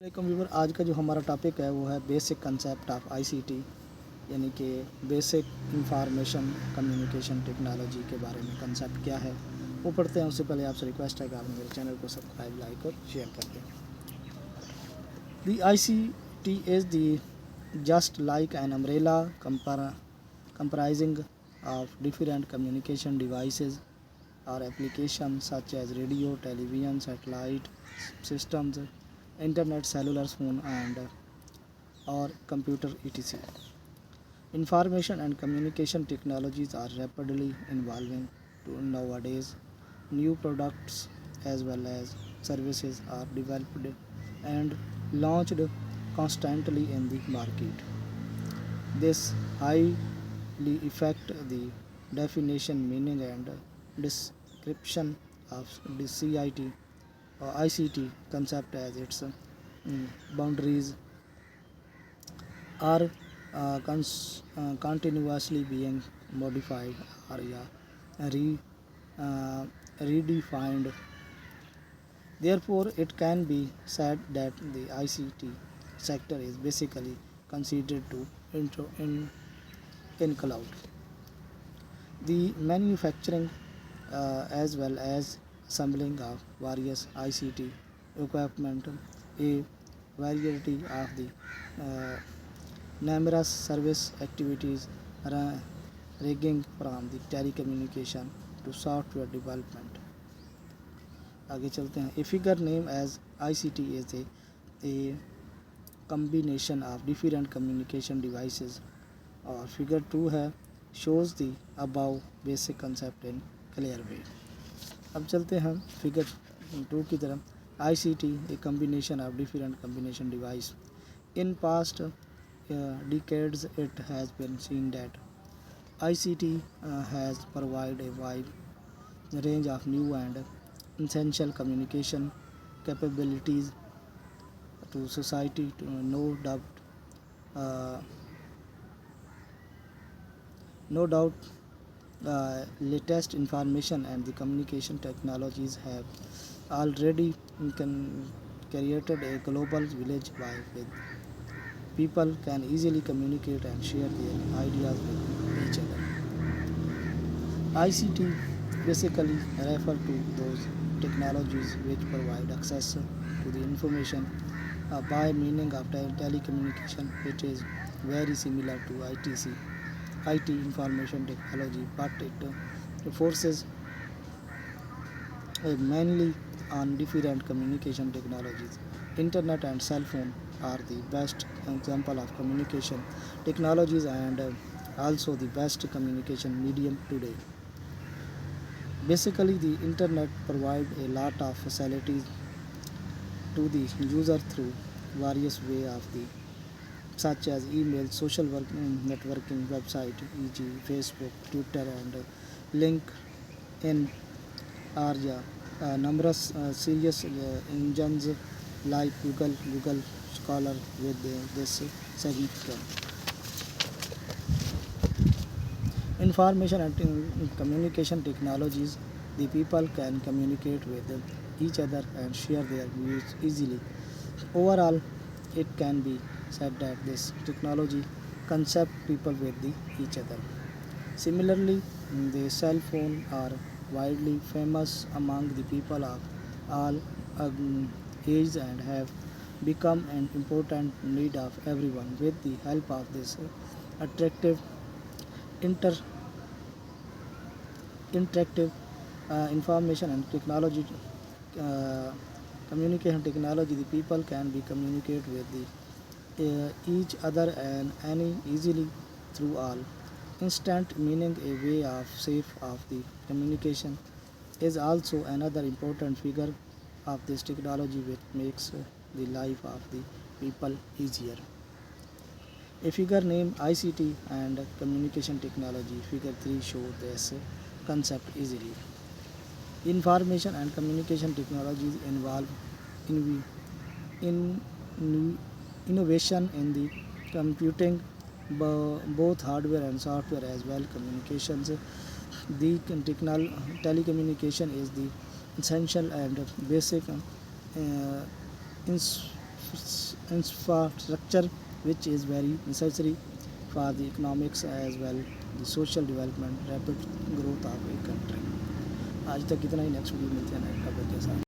वालेकुम व्यूवर। आज का जो हमारा टॉपिक है वो है बेसिक कंसेप्ट ऑफ आईसीटी, यानी कि बेसिक इंफॉर्मेशन कम्युनिकेशन टेक्नोलॉजी के बारे में कंसेप्ट क्या है वो पढ़ते हैं। उससे पहले आपसे रिक्वेस्ट है कि आप मेरे चैनल को सब्सक्राइब, लाइक और शेयर कर दें। The ICT is the just like an umbrella comprising of different communication devices or applications such as radio, television, satellite systems, internet, cellular phone, and or computer etc. Information and communication technologies are rapidly evolving nowadays. New products as well as services are developed and launched constantly in the market. This highly affect the definition, meaning, and description of the CIT or ICT concept as its boundaries are continuously being modified or uh, redefined. Therefore, it can be said that the ICT sector is basically considered to in cloud. The manufacturing as well as assembling of various ICT equipment, a variety of the uh, numerous service activities ranging from the telecommunication to software development. आगे चलते हैं. A figure named as ICT is a combination of different communication devices, और figure 2 है shows the above basic concept in clear way. अब चलते हैं figure 2 की तरफ. ICT a combination of different combination device. In past decades it has been seen that ICT has provided a wide range of new and essential communication capabilities to society. Uh, no doubt latest information and the communication technologies have already created a global village with people can easily communicate and share their ideas with each other. ICT basically refer to those technologies which provide access to the information by meaning of telecommunication. It is very similar to IT information technology, but it forces mainly on different communication technologies. Internet and cell phone are the best example of communication technologies and also the best communication medium today. Basically, the internet provides a lot of facilities to the user through various way of the such as email, social networking, website, e.g. Facebook, Twitter, and LinkedIn are numerous serious engines like Google Scholar with this significant information and communication technologies. The people can communicate with each other and share their views easily. Overall, it can be said that this technology concept people with each other. Similarly, the cell phone are widely famous among the people of all ages and have become an important need of everyone. With the help of this attractive inter interactive information and technology uh, communication technology, the people can be communicate with each other and any easily through all instant, meaning a way of safe of the communication is also another important figure of this technology which makes the life of the people easier. A figure named ICT and communication technology, figure 3 show this concept easily. Information and communication technologies involve in, in innovation in the computing, both hardware and software as well communications. The telecommunication is the essential and basic infrastructure which is very necessary for the economics as well the social development rapid growth of a country. आज तक इतना ही, next video मिलते हैं नए topic के साथ।